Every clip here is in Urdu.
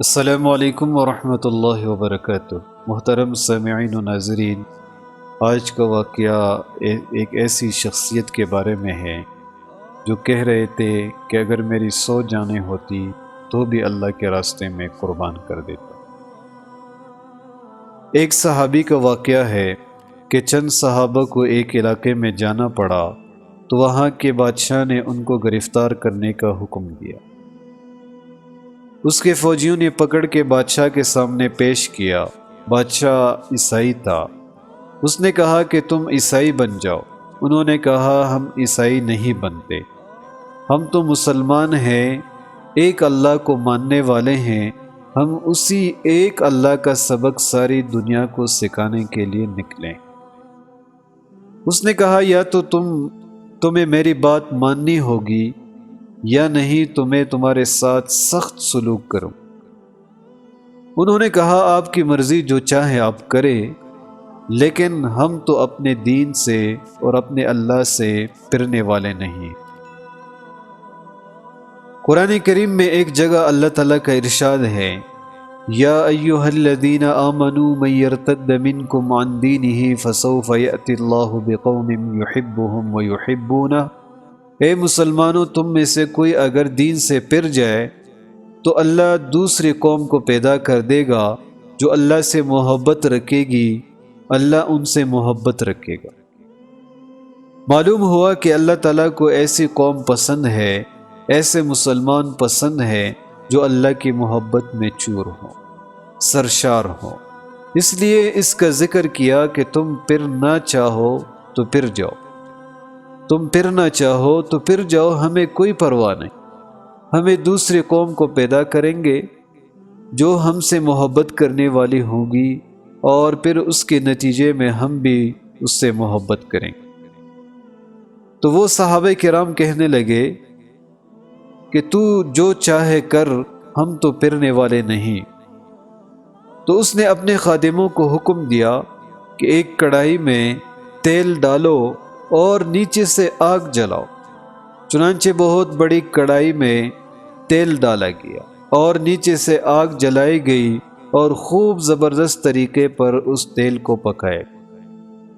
السلام علیکم ورحمۃ اللہ وبرکاتہ۔ محترم سامعین و ناظرین، آج کا واقعہ ایک ایسی شخصیت کے بارے میں ہے جو کہہ رہے تھے کہ اگر میری 100 جانیں ہوتی تو بھی اللہ کے راستے میں قربان کر دیتا۔ ایک صحابی کا واقعہ ہے کہ چند صحابہ کو ایک علاقے میں جانا پڑا تو وہاں کے بادشاہ نے ان کو گرفتار کرنے کا حکم دیا۔ اس کے فوجیوں نے پکڑ کے بادشاہ کے سامنے پیش کیا۔ بادشاہ عیسائی تھا۔ اس نے کہا کہ تم عیسائی بن جاؤ۔ انہوں نے کہا ہم عیسائی نہیں بنتے، ہم تو مسلمان ہیں، ایک اللہ کو ماننے والے ہیں، ہم اسی ایک اللہ کا سبق ساری دنیا کو سکھانے کے لیے نکلیں۔ اس نے کہا یا تو تمہیں میری بات ماننی ہوگی یا نہیں تو میں تمہارے ساتھ سخت سلوک کروں۔ انہوں نے کہا آپ کی مرضی، جو چاہے آپ کریں، لیکن ہم تو اپنے دین سے اور اپنے اللہ سے پھرنے والے نہیں۔ قرآن کریم میں ایک جگہ اللہ تعالیٰ کا ارشاد ہے، یا ایھا الذین آمنوا من یرتد منکم عن دینہ فسوف یأتی اللہ بقوم یحبهم ویحبونہ۔ اے مسلمانوں، تم میں سے کوئی اگر دین سے پھر جائے تو اللہ دوسری قوم کو پیدا کر دے گا جو اللہ سے محبت رکھے گی، اللہ ان سے محبت رکھے گا۔ معلوم ہوا کہ اللہ تعالیٰ کو ایسی قوم پسند ہے، ایسے مسلمان پسند ہے جو اللہ کی محبت میں چور ہوں، سرشار ہوں۔ اس لیے اس کا ذکر کیا کہ تم پھر نہ چاہو تو پھر جاؤ، تم پھرنا چاہو تو پھر جاؤ، ہمیں کوئی پرواہ نہیں۔ ہمیں دوسری قوم کو پیدا کریں گے جو ہم سے محبت کرنے والی ہوگی، اور پھر اس کے نتیجے میں ہم بھی اس سے محبت کریں گے۔ تو وہ صحابہ کرام کہنے لگے کہ تو جو چاہے کر، ہم تو پھرنے والے نہیں۔ تو اس نے اپنے خادموں کو حکم دیا کہ ایک کڑاہی میں تیل ڈالو اور نیچے سے آگ جلاؤ۔ چنانچہ بہت بڑی کڑاہی میں تیل ڈالا گیا اور نیچے سے آگ جلائی گئی اور خوب زبردست طریقے پر اس تیل کو پکائے۔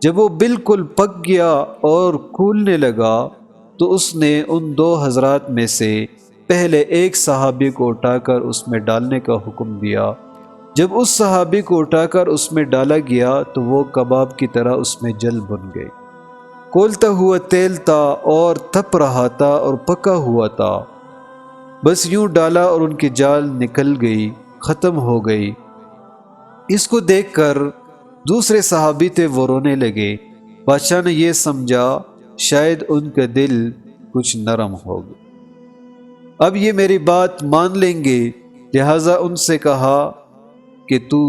جب وہ بالکل پک گیا اور کھولنے لگا تو اس نے ان دو حضرات میں سے پہلے ایک صحابی کو اٹھا کر اس میں ڈالنے کا حکم دیا۔ جب اس صحابی کو اٹھا کر اس میں ڈالا گیا تو وہ کباب کی طرح اس میں جل بن گئے۔ کھولتا ہوا تیل تھا اور تپ رہا تھا اور پکا ہوا تھا، بس یوں ڈالا اور ان کی جال نکل گئی، ختم ہو گئی۔ اس کو دیکھ کر دوسرے صحابی تھے، وہ رونے لگے۔ بادشاہ نے یہ سمجھا شاید ان کا دل کچھ نرم ہوگا، اب یہ میری بات مان لیں گے، لہٰذا ان سے کہا کہ تو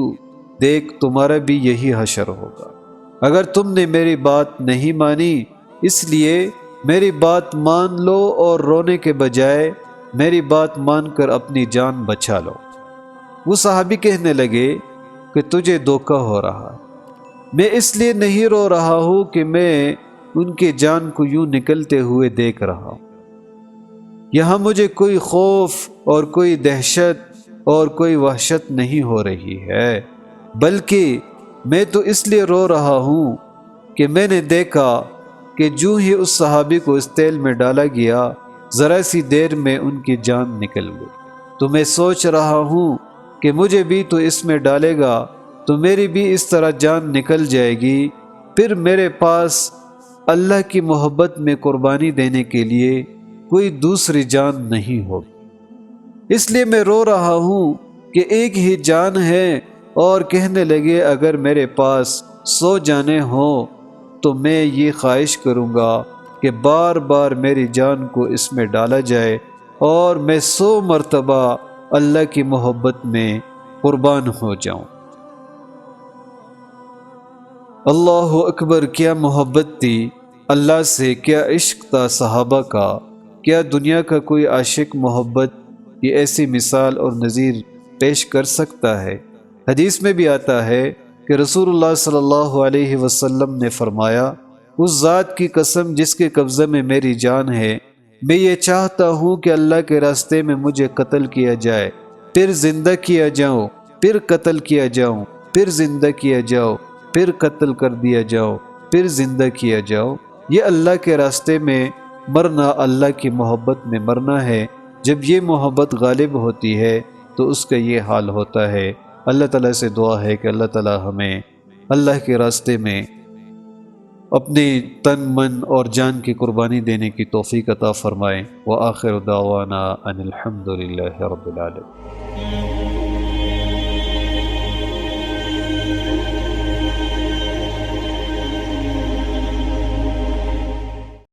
دیکھ تمہارا بھی یہی حشر ہوگا اگر تم نے میری بات نہیں مانی، اس لیے میری بات مان لو اور رونے کے بجائے میری بات مان کر اپنی جان بچا لو۔ وہ صحابی کہنے لگے کہ تجھے دھوکہ ہو رہا ہے، میں اس لیے نہیں رو رہا ہوں کہ میں ان کی جان کو یوں نکلتے ہوئے دیکھ رہا ہوں، یہاں مجھے کوئی خوف اور کوئی دہشت اور کوئی وحشت نہیں ہو رہی ہے، بلکہ میں تو اس لیے رو رہا ہوں کہ میں نے دیکھا کہ جو ہی اس صحابی کو اس تیل میں ڈالا گیا، ذرا سی دیر میں ان کی جان نکل گئی۔ تو میں سوچ رہا ہوں کہ مجھے بھی تو اس میں ڈالے گا تو میری بھی اس طرح جان نکل جائے گی، پھر میرے پاس اللہ کی محبت میں قربانی دینے کے لیے کوئی دوسری جان نہیں ہوگی، اس لیے میں رو رہا ہوں کہ ایک ہی جان ہے۔ اور کہنے لگے اگر میرے پاس 100 جانیں ہوں تو میں یہ خواہش کروں گا کہ بار بار میری جان کو اس میں ڈالا جائے اور میں 100 مرتبہ اللہ کی محبت میں قربان ہو جاؤں۔ اللہ اکبر! کیا محبت تھی اللہ سے، کیا عشق تھا صحابہ کا! کیا دنیا کا کوئی عاشق محبت کی ایسی مثال اور نظیر پیش کر سکتا ہے؟ حدیث میں بھی آتا ہے کہ رسول اللہ صلی اللہ علیہ وسلم نے فرمایا، اس ذات کی قسم جس کے قبضے میں میری جان ہے، میں یہ چاہتا ہوں کہ اللہ کے راستے میں مجھے قتل کیا جائے پھر زندہ کیا جاؤں، پھر قتل کیا جاؤں، پھر زندہ کیا جاؤ، پھر قتل کر دیا جاؤ، پھر زندہ کیا جاؤ۔ یہ اللہ کے راستے میں مرنا، اللہ کی محبت میں مرنا ہے۔ جب یہ محبت غالب ہوتی ہے تو اس کا یہ حال ہوتا ہے۔ اللہ تعالیٰ سے دعا ہے کہ اللہ تعالیٰ ہمیں اللہ کے راستے میں اپنے تن من اور جان کی قربانی دینے کی توفیق عطا فرمائے۔ وآخر دعوانا ان الحمد للہ رب العالمین۔